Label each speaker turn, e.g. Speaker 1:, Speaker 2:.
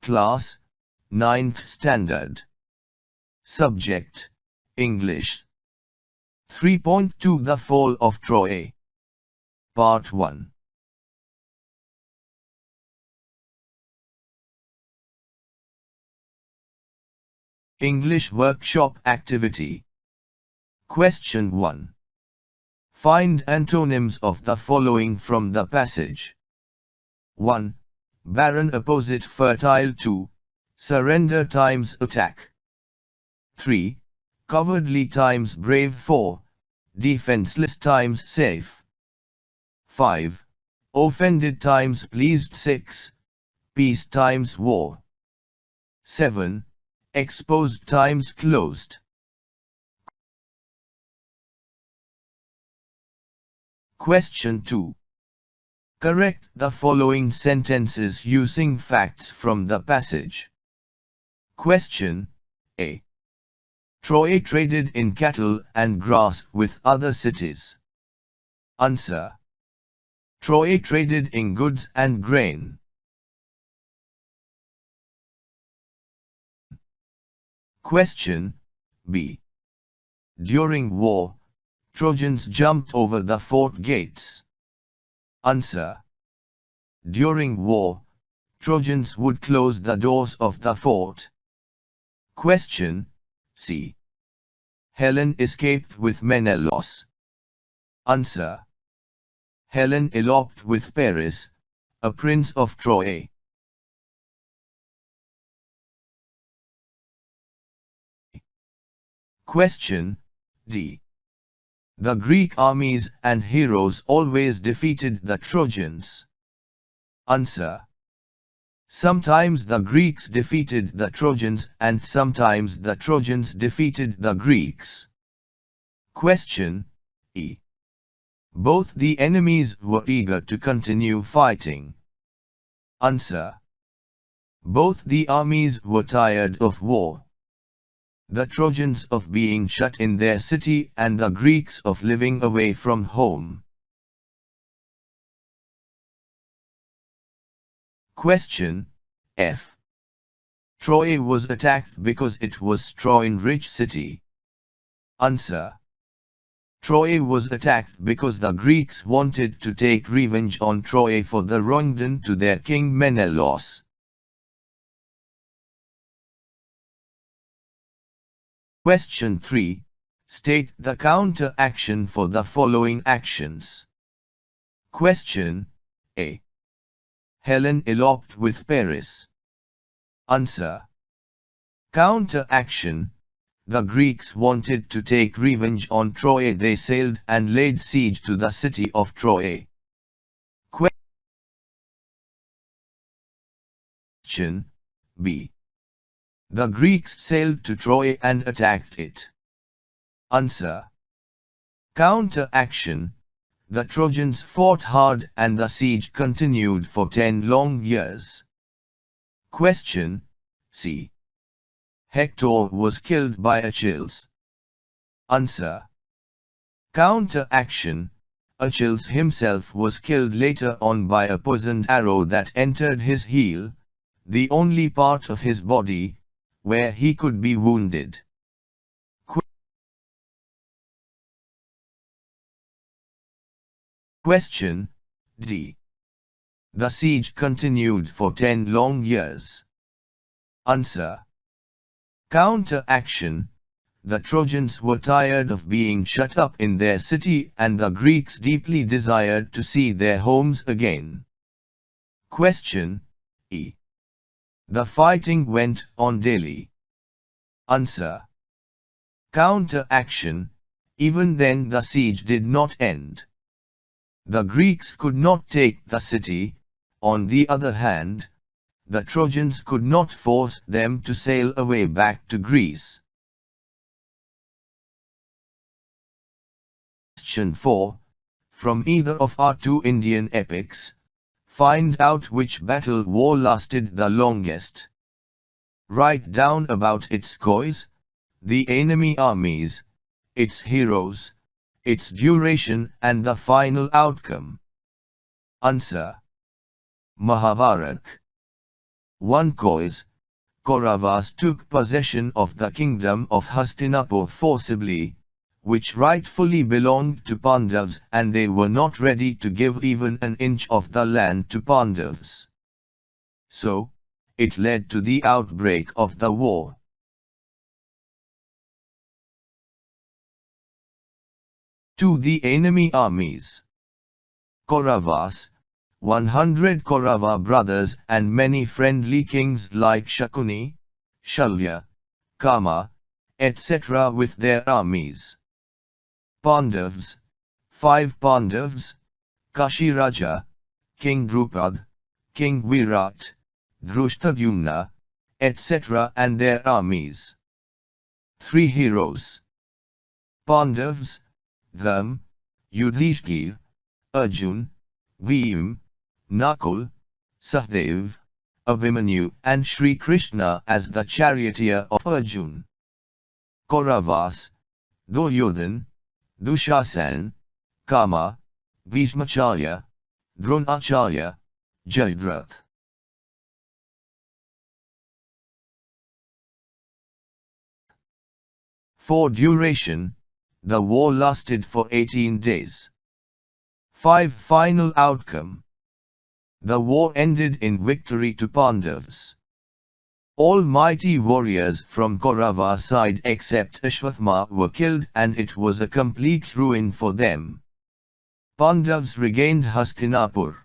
Speaker 1: Class, 9th Standard. Subject, English. 3.2 The Fall of Troy. Part 1. English Workshop Activity. Question 1. Find antonyms of the following from the passage. 1. Barren opposite fertile. 2. Surrender times attack. 3. Cowardly times brave. 4. Defenseless times safe. 5. Offended times pleased. 6. Peace times war. 7. Exposed times closed. Question 2. Correct the following sentences using facts from the passage. Question A. Troy traded in cattle and grass with other cities. Answer. Troy traded in goods and grain. Question B. During war, Trojans jumped over the fort gates. Answer. During war, Trojans would close the doors of the fort. Question C. Helen escaped with Menelaus. Answer. Helen eloped with Paris, a prince of Troy. Question D. The Greek armies and heroes always defeated the Trojans. Answer. Sometimes the Greeks defeated the Trojans and sometimes the Trojans defeated the Greeks. Question E. Both the enemies were eager to continue fighting. Answer. Both the armies were tired of war. The Trojans of being shut in their city and the Greeks of living away from home. Question F. Troy was attacked because it was straw-rich city. Answer. Troy was attacked because the Greeks wanted to take revenge on Troy for the wrong done to their king Menelaus. Question 3. State the counter-action for the following actions. Question A. Helen eloped with Paris. Answer. Counter-action. The Greeks wanted to take revenge on Troy. They sailed and laid siege to the city of Troy. Question B. The Greeks sailed to Troy and attacked it. Answer. Counter-action. The Trojans fought hard and the siege continued for 10 long years. Question C. Hector was killed by Achilles. Answer. Counter-action. Achilles himself was killed later on by a poisoned arrow that entered his heel, the only part of his body where he could be wounded. Question D. The siege continued for 10 long years. Answer. Counter-action. The Trojans were tired of being shut up in their city and the Greeks deeply desired to see their homes again. Question E. The fighting went on daily. Answer. Counter-action. Even then the siege did not end. The Greeks could not take the city. On the other hand, the Trojans could not force them to sail away back to Greece. Question 4. From either of our two Indian epics, find out which battle war lasted the longest. Write down about its cause, the enemy armies, its heroes, its duration and the final outcome. Answer. Mahabharata. 1 Kois, Kauravas took possession of the kingdom of Hastinapur forcibly, which rightfully belonged to Pandavas, and they were not ready to give even an inch of the land to Pandavas. So, it led to the outbreak of the war. To the enemy armies. Kauravas, 100 Kaurava brothers and many friendly kings like Shakuni, Shalya, Kama, etc. with their armies. Pandavas, 5 Pandavas, Kashiraja, King Drupad, King Virat, Drushtadhyumna, etc. and their armies. 3 heroes. Pandavas, them, Yudhishthir, Arjun, Bhim, Nakul, Sahdev, Abhimanyu and Sri Krishna as the charioteer of Arjun. Kauravas, Duryodhan, Dushasan, Kama, Bhishmacharya, Dronacharya, Jayadratha. For duration, the war lasted for 18 days. 5 Final outcome. The war ended in victory to Pandavas. All mighty warriors from Kaurava side except Ashwathama were killed, and it was a complete ruin for them. Pandavas regained Hastinapur.